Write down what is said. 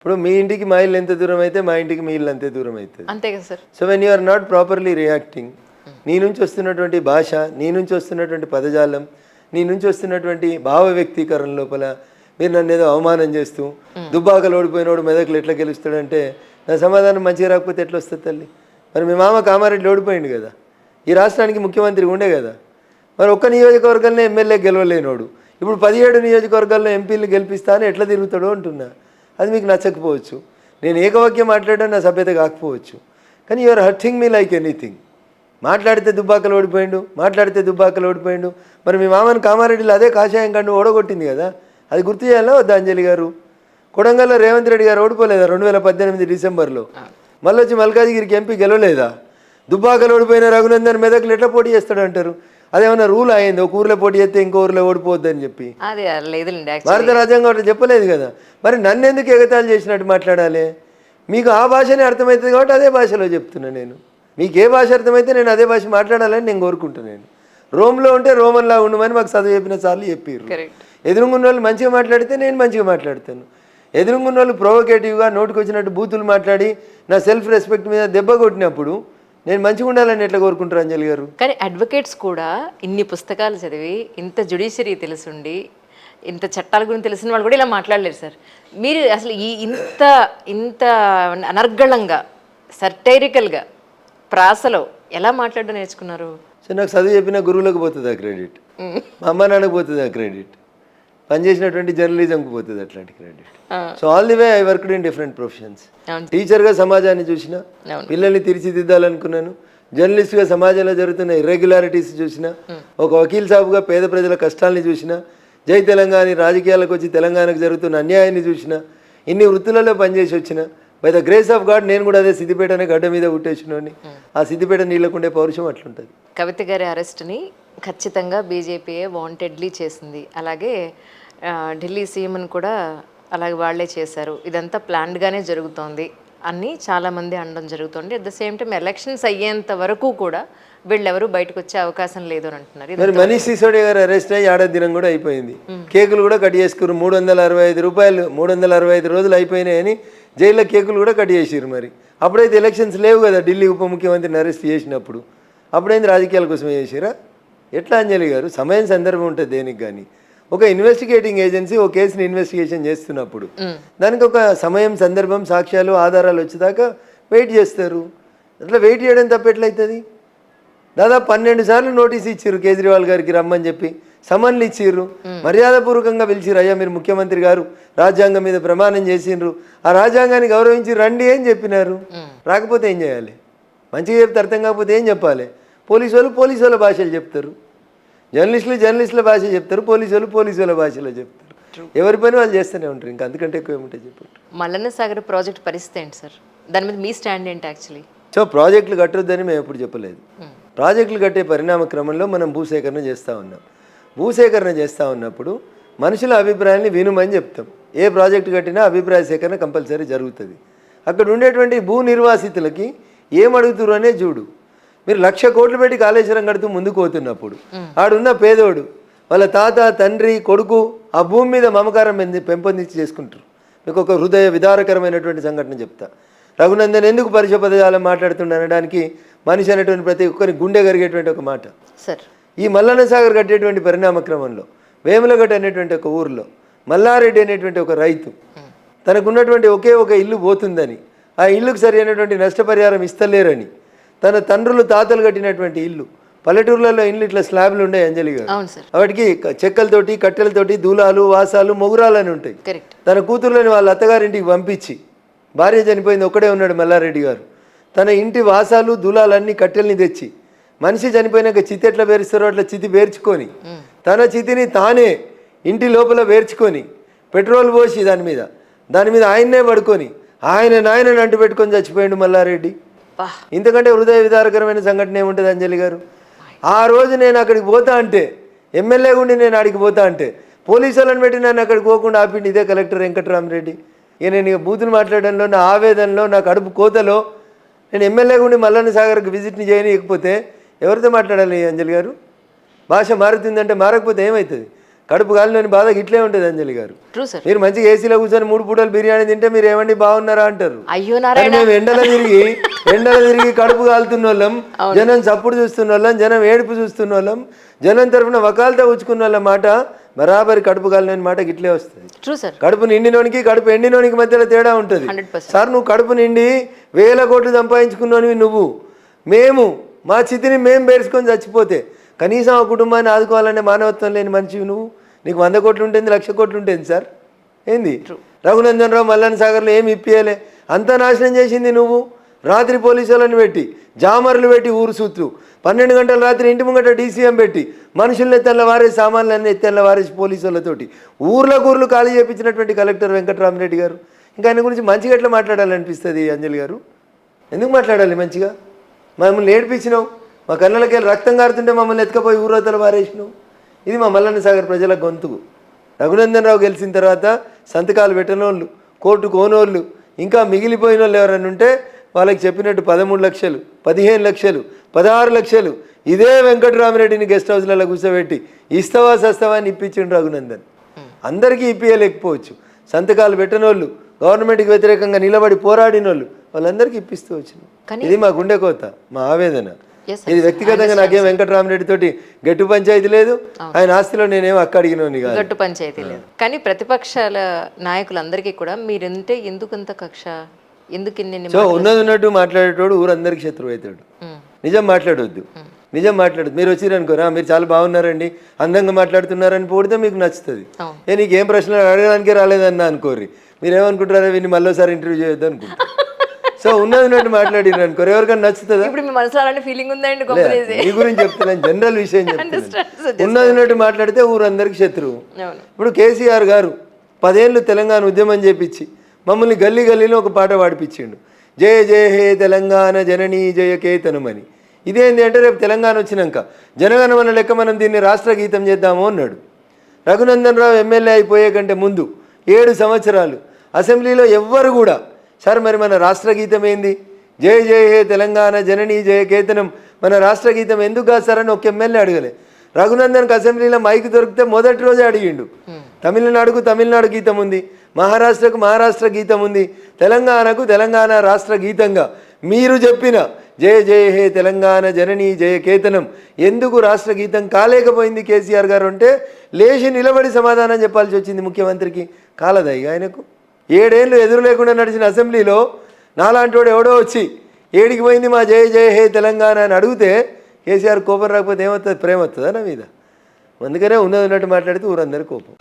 ఇప్పుడు మీ ఇంటికి మా ఇల్లు ఎంత దూరం అయితే మా ఇంటికి మీ ఇల్లు అంతే దూరం అవుతుంది. అంతే కదా sir. So when you are not properly reacting, నీ నుంచి వస్తున్నటువంటి భాష, నీ నుంచి వస్తున్నటువంటి పదజాలం, నీ నుంచి వస్తున్నటువంటి భావ వ్యక్తీకరణ లోపల మీరు నన్ను ఏదో అవమానం చేస్తూ దుబ్బాకలు ఓడిపోయినోడు మెదకులు ఎట్లా గెలుస్తాడంటే నా సమాధానం మంచిగా రాకపోతే ఎట్లా వస్తుంది తల్లి? మరి మీ మామ కామారెడ్డి ఓడిపోయింది కదా, ఈ రాష్ట్రానికి ముఖ్యమంత్రి ఉండే కదా, మరి ఒక్క నియోజకవర్గంలో ఎమ్మెల్యే గెలవలేనోడు ఇప్పుడు 17 నియోజకవర్గాల్లో ఎంపీలు గెలిపిస్తా అని ఎట్లా తిరుగుతాడో అంటున్నా. అది మీకు నచ్చకపోవచ్చు, నేను ఏకవాక్యం మాట్లాడడం నా సభ్యత కాకపోవచ్చు, కానీ you're hurting me like anything. మాట్లాడితే దుబ్బాకలు ఓడిపోయిండు. మరి మీ మామని కామారెడ్డిలో అదే కాషాయం కండు ఓడగొట్టింది కదా, అది గుర్తు చేయాలా వద్దా అంజలి గారు? కొడంగల్లో రేవంత్ రెడ్డి గారు ఓడిపోలేదా 2018 డిసెంబర్లో? మళ్ళీ వచ్చి మల్కాజిగిరికి ఎంపీ గెలవలేదా? దుబ్బాకలు ఓడిపోయిన రఘునందన్ మెదక్లు ఎట్లా పోటీ చేస్తాడు అంటారు? అదేమన్నా రూల్ అయింది, ఒక ఊరిలో పోటీ చేస్తే ఇంకో ఊరిలో ఓడిపోవద్దని చెప్పి? భారత రాజ్యాంగం అట్లా చెప్పలేదు కదా. మరి నన్ను ఎందుకు ఎగతాళి చేసినట్టు మాట్లాడాలి? మీకు ఆ భాషనే అర్థమవుతుంది కాబట్టి అదే భాషలో చెప్తున్నా నేను. మీకు ఏ భాష అర్థమైతే నేను అదే భాష మాట్లాడాలని నేను కోరుకుంటున్నాను. రోమ్లో ఉంటే రోమన్లా ఉండమని మాకు చదువు చెప్పిన సార్లు చెప్పారు. ఎదురుగున్న వాళ్ళు మంచిగా మాట్లాడితే నేను మంచిగా మాట్లాడతాను. ఎదురుగున్న వాళ్ళు ప్రొవోకేటివ్గా నోటికి వచ్చినట్టు బూతులు మాట్లాడి నా సెల్ఫ్ రెస్పెక్ట్ మీద దెబ్బ కొట్టినప్పుడు నేను మంచిగా ఉండాలని ఎట్లా కోరుకుంటారు అంజలి గారు? కానీ అడ్వకేట్స్ కూడా ఇన్ని పుస్తకాలు చదివి, ఇంత జ్యుడిషియరీ తెలుసుండి, ఇంత చట్టాల గురించి తెలిసిన వాళ్ళు కూడా ఇలా మాట్లాడలేరు సార్. మీరు అసలు ఇంత అనర్గళంగా సర్టైరికల్గా ప్రాసలో ఎలా మాట్లాడడం నేర్చుకున్నారు? సో నాకు చదువు చెప్పిన గురువులకు పోతుంది ఆ క్రెడిట్, మా అమ్మ నాన్నకు పోతుంది ఆ క్రెడిట్, పనిచేసినటువంటి జర్నలిజంకి పోతుంది అట్లాంటి credit. So all the way I worked in different professions. టీచర్గా సమాజాన్ని చూసిన, పిల్లల్ని తీర్చిదిద్దాలనుకున్నాను. జర్నలిస్ట్గా సమాజంలో జరుగుతున్న ఇర్రెగ్యులారిటీస్ చూసిన, ఒక వకీల్ సాబుగా పేద ప్రజల కష్టాలని చూసిన, జై తెలంగాణ రాజకీయాలకు వచ్చి తెలంగాణకు జరుగుతున్న అన్యాయాన్ని చూసిన, ఇన్ని వృత్తులలో పనిచేసి వచ్చిన, by the grace of God నేను కూడా అదే సిద్దిపేట అనే గడ్డ మీద పుట్టేసినోని. ఆ సిద్దిపేట నీళ్ళకుండే పౌరుషం అట్లుంటుంది. కవిత గారి అరెస్ట్ని ఖచ్చితంగా బీజేపీయే వాంటెడ్లీ చేసింది, అలాగే ఢిల్లీ సీఎంను కూడా అలాగే వాళ్లే చేశారు, ఇదంతా ప్లాన్డ్గానే జరుగుతోంది అని చాలామంది అనడం జరుగుతుంది. At the same time elections అయ్యేంత వరకు కూడా వీళ్ళెవరూ బయటకు వచ్చే అవకాశం లేదు అని అంటున్నారు. మరి మనీష్ సిసోడియా గారు అరెస్ట్ అయ్యి ఏడాది దినం కూడా అయిపోయింది, కేకులు కూడా కట్ చేసుకున్నారు. 365 రూపాయలు 365 రోజులు అయిపోయినాయని జైల్లో కేకులు కూడా కట్ చేసారు. మరి అప్పుడైతే ఎలక్షన్స్ లేవు కదా, ఢిల్లీ ఉప ముఖ్యమంత్రిని అరెస్ట్ చేసినప్పుడు అప్పుడైంది రాజకీయాల కోసమే చేసిరా? ఎట్లా అంజలి గారు? సమయం సందర్భం ఉంటుంది దేనికి కానీ. ఒక ఇన్వెస్టిగేటింగ్ ఏజెన్సీ ఒక కేసుని ఇన్వెస్టిగేషన్ చేస్తున్నప్పుడు దానికి ఒక సమయం, సందర్భం, సాక్ష్యాలు, ఆధారాలు వచ్చేదాకా వెయిట్ చేస్తారు. అట్లా వెయిట్ చేయడం తప్ప ఎట్లయితుంది? దాదాపు 12 సార్లు నోటీస్ ఇచ్చిర్రు కేజ్రీవాల్ గారికి రమ్మని చెప్పి, సమన్లు ఇచ్చిర్రు, మర్యాదపూర్వకంగా పిలిచిర్రు. అయ్యా మీరు ముఖ్యమంత్రి గారు రాజ్యాంగం మీద ప్రమాణం చేసిండ్రు, ఆ రాజ్యాంగాన్ని గౌరవించి రండి అని చెప్పినారు. రాకపోతే ఏం చేయాలి? మంచిగా చెప్తే అర్థం కాకపోతే ఏం చెప్పాలి? పోలీసు వాళ్ళ భాషలు చెప్తారు, జర్నలిస్టుల భాష చెప్తారు, పోలీసు వాళ్ళ భాషలో చెప్తారు. ఎవరి పని వాళ్ళు చేస్తూనే ఉంటారు. ఇంకా అంతకంటే ఎక్కువ ఏముంటాయి చెప్పండి. మల్లన్న సాగర్ ప్రాజెక్ట్ పరిస్థితి ఏంటి సార్? దాని మీద మీ స్టాండ్ ఏంటి? యాక్చువల్లీ సో ప్రాజెక్టులు కట్టొద్దని మేము ఎప్పుడు చెప్పలేదు. ప్రాజెక్టులు కట్టే పరిణామ క్రమంలో మనం భూసేకరణ చేస్తూ ఉన్నప్పుడు మనుషుల అభిప్రాయాన్ని వినుమని చెప్తాం. ఏ ప్రాజెక్టు కట్టినా అభిప్రాయ సేకరణ కంపల్సరీ జరుగుతుంది. అక్కడ ఉండేటువంటి భూ నిర్వాసితులకి ఏమడుగుతురు అనే చూడు. మీరు 1,00,000 కోట్లు పెట్టి కాళేశ్వరం కడుతూ ముందుకు పోతున్నప్పుడు ఆడున్న పేదోడు వాళ్ళ తాత, తండ్రి, కొడుకు ఆ భూమి మీద మమకారం పెంపొందించి చేసుకుంటారు. మీకు ఒక హృదయ విదారకరమైనటువంటి సంఘటన చెప్తా. రఘునందన్ ఎందుకు పరిచయ పదజాలం మాట్లాడుతుండ అనడానికి మనిషి అనేటువంటి ప్రతి ఒక్కరి గుండె కరిగేటువంటి ఒక మాట. సార్ ఈ మల్లన్న సాగర్ కట్టేటువంటి పరిణామ క్రమంలో వేములగడ్డ అనేటువంటి ఒక ఊరిలో మల్లారెడ్డి అనేటువంటి ఒక రైతు తనకున్నటువంటి ఒకే ఒక ఇల్లు పోతుందని, ఆ ఇల్లుకు సరి అయినటువంటి నష్టపరిహారం ఇస్తలేరని, తన తండ్రులు తాతలు కట్టినటువంటి ఇల్లు, పల్లెటూర్లలో ఇల్లు ఇట్లా స్లాబ్లు ఉంటాయి అంజలి గారు, వాటికి చెక్కలతోటి, కట్టెలతోటి, దూలాలు, వాసాలు, మొగురాలు అని ఉంటాయి. తన కూతుర్లని వాళ్ళ అత్తగారింటికి పంపించి, భార్య చనిపోయింది, ఒక్కడే ఉన్నాడు మల్లారెడ్డి గారు, తన ఇంటి వాసాలు, దూలాలన్నీ కట్టెల్ని తెచ్చి, మనిషి చనిపోయినాక చితి ఎట్లా పేరుస్తారో అట్లా చితి పేర్చుకొని, తన చితిని తానే ఇంటి లోపల పేర్చుకొని, పెట్రోల్ పోసి దాని మీద ఆయన్నే పడుకొని నాయనని అంటు పెట్టుకొని చచ్చిపోయాడు మల్లారెడ్డి. ఇంతకంటే హృదయ విదారకరమైన సంఘటన ఏముంటుంది అంజలి గారు? ఆ రోజు నేను అక్కడికి పోతా అంటే, ఎమ్మెల్యే గుండి నేను అడిగి పోతా అంటే పోలీసు వాళ్ళని పెట్టి నన్ను అక్కడికి పోకుండా ఆపిండి ఇదే కలెక్టర్ వెంకటరామరెడ్డి. ఇక నేను బూతులు మాట్లాడడంలో, నా ఆవేదనలో, నా కడుపు కోతలో నేను ఎమ్మెల్యే గుండి మల్లన్న సాగర్కి విజిట్ని చేయనియకపోతే ఎవరితో మాట్లాడాలి అంజలి గారు? భాష మారుతుందంటే మారకపోతే ఏమవుతుంది? కడుపు కాలినోని బాధ ఇట్లే ఉంటుంది అంజలి గారు. True sir. మీరు మంచిగా ఏసీలో కూర్చొని 3 పూటలు బిర్యానీ తింటే మీరు ఏమండి బాగున్నారా అంటారు. అయ్యో కానీ నారాయణ, మేము ఎండలో తిరిగి కడుపు కాలుతున్న వాళ్ళం, జనం చప్పుడు చూస్తున్న వాళ్ళం, జనం ఏడుపు చూస్తున్న వాళ్ళం, జనం తరఫున వకాలతో ఉంచుకున్న వాళ్ళ మాట బరాబరి కడుపు కాలినోని మాట ఇట్లే వస్తుంది. True sir. కడుపు నిండినోనికి కడుపు ఎండినోనికి మధ్యలో తేడా ఉంటుంది. 100%. సార్ నువ్వు కడుపు నిండి 1000 కోట్లు సంపాదించుకున్నోనివి నువ్వు, మేము మా చితిని మేము పేర్చుకొని చచ్చిపోతే కనీసం ఆ కుటుంబాన్ని ఆదుకోవాలనే మానవత్వం లేని మనిషివి నువ్వు. నీకు 100 కోట్లు ఉంటుంది, 1,00,000 కోట్లు ఉంటుంది సార్. ఏంది రఘునందన్ రావు మల్లన్న సాగర్లో ఏమి ఇప్పియలే, అంతా నాశనం చేసింది నువ్వు. రాత్రి పోలీసు వాళ్ళని పెట్టి, జామర్లు పెట్టి ఊరు సూత్తు, 12 గంటల రాత్రి ఇంటి ముంగట డీసీఎం పెట్టి, మనుషుల్ని తెల్లవారేసి సామాన్లన్నీ తెల్లవారేసి పోలీసు వాళ్ళతోటి ఊర్లు ఖాళీ చేయించినటువంటి కలెక్టర్ వెంకటరామరెడ్డి గారు. ఇంకా ఆయన గురించి మంచిగా ఎట్లా మాట్లాడాలనిపిస్తుంది అంజలి గారు? ఎందుకు మాట్లాడాలి మంచిగా? మమ్మల్ని ఏడిపించినావు, మా కళ్ళకి వెళ్ళి రక్తం కారుతుంటే మమ్మల్ని ఎత్తుకపోయి ఊరోతలు వారేసినావు. ఇది మా మల్లన్న సాగర్ ప్రజల గొంతుకు. రఘునందన్ రావు గెలిచిన తర్వాత సంతకాలు పెట్టనోళ్ళు, కోర్టు కోనోళ్ళు, ఇంకా మిగిలిపోయిన వాళ్ళు ఎవరైనా ఉంటే వాళ్ళకి చెప్పినట్టు 13 లక్షలు, 15 లక్షలు, 16 లక్షలు ఇదే వెంకటరామరెడ్డిని గెస్ట్ హౌస్లలో కూర్చోబెట్టి ఇస్తావా సస్తావా అని ఇప్పించిండు రఘునందన్. అందరికీ ఇప్పియలేకపోవచ్చు. సంతకాలు పెట్టనోళ్ళు, గవర్నమెంట్కి వ్యతిరేకంగా నిలబడి పోరాడిన వాళ్ళు, వాళ్ళందరికీ ఇప్పిస్తూ వచ్చింది. ఇది మా గుండె కోత, మా ఆవేదన. ఇది వ్యక్తిగతంగా నాకేం వెంకటరామరెడ్డి తోటి గట్టు పంచాయతీ లేదు, ఆయన ఆస్తిలో నేనేం అక్క అడిగినోని కాదు, గట్టు పంచాయతీ లేదు. కానీ ప్రతిపక్షాల నాయకులందరికీ కూడా మీరంటే ఎందుకంత కక్ష, ఎందుకు ఇన్ని సో ఉన్నట్టు మాట్లాడేటోడు ఊరందరికీ శత్రువు అవుతాడు. నిజం మాట్లాడొద్దు, నిజం మాట్లాడద్దు. మీరు వచ్చిరనుకోరా, మీరు చాలా బాగున్నారండి, అందంగా మాట్లాడుతున్నారని పోడితే మీకు నచ్చుతుంది. నీకేం ప్రశ్నలు అడగడానికే రాలేదన్నా అనుకోర్రి, మీరేమనుకుంటారా వీళ్ళు మళ్ళీసారి ఇంటర్వ్యూ చేయొద్దు అనుకుంటారు. సో ఉన్నట్టు మాట్లాడిన అనుకోరు, ఎవరికైనా నచ్చుతుందా? ఇప్పుడు మీ మనసులో అలాంటి ఫీలింగ్ ఉందండి? మీ గురించి చెప్తున్నాను, జనరల్ విషయం చెప్తున్నాను. ఉన్నట్టు మాట్లాడితే ఊరందరికి శత్రువు. ఇప్పుడు కేసీఆర్ గారు 10 ఏళ్ళు తెలంగాణ ఉద్యమం చేపించి మమ్మల్ని గల్లీలో ఒక పాట పాడిపించిండు, జయ జయ హే తెలంగాణ జననీ జయ కేతనమని. ఇదేంటి అంటే రేపు తెలంగాణ వచ్చినాక జనగణమన లెక్క మనం దీన్ని రాష్ట్ర గీతం చేద్దాము అన్నాడు. రఘునందన్ రావు ఎమ్మెల్యే అయిపోయే కంటే ముందు 7 సంవత్సరాలు అసెంబ్లీలో ఎవ్వరు కూడా సార్ మరి మన రాష్ట్ర గీతం ఏంది, జయ జయ హే తెలంగాణ జననీ జయ కేతనం మన రాష్ట్ర గీతం ఎందుకు కాదు సార్ అని ఒక ఎమ్మెల్యే అడగలే. రఘునందన్కి అసెంబ్లీలో మైక్ దొరికితే మొదటి రోజే అడిగిండు. తమిళనాడుకు తమిళనాడు గీతం ఉంది, మహారాష్ట్రకు మహారాష్ట్ర గీతం ఉంది, తెలంగాణకు తెలంగాణ రాష్ట్ర గీతంగా మీరు చెప్పిన జయ జయ హే తెలంగాణ జననీ జయ కేతనం ఎందుకు రాష్ట్ర గీతం కాలేకపోయింది కేసీఆర్ గారు అంటే లేచి నిలబడి సమాధానం చెప్పాల్సి వచ్చింది ముఖ్యమంత్రికి. కాలదా ఇక ఆయనకు? 7 ఏళ్ళు ఎదురు లేకుండా నడిచిన అసెంబ్లీలో నాలాంటి వాడు ఎవడో వచ్చి ఏడికి పోయింది మా జయ జయ హే తెలంగాణ అని అడిగితే కేసీఆర్ కోపం రాకపోతే ఏమవుతుంది? ప్రేమ వస్తుందా నా మీద? అందుకనే ఉన్నట్టు మాట్లాడితే ఊరందరి కోపం.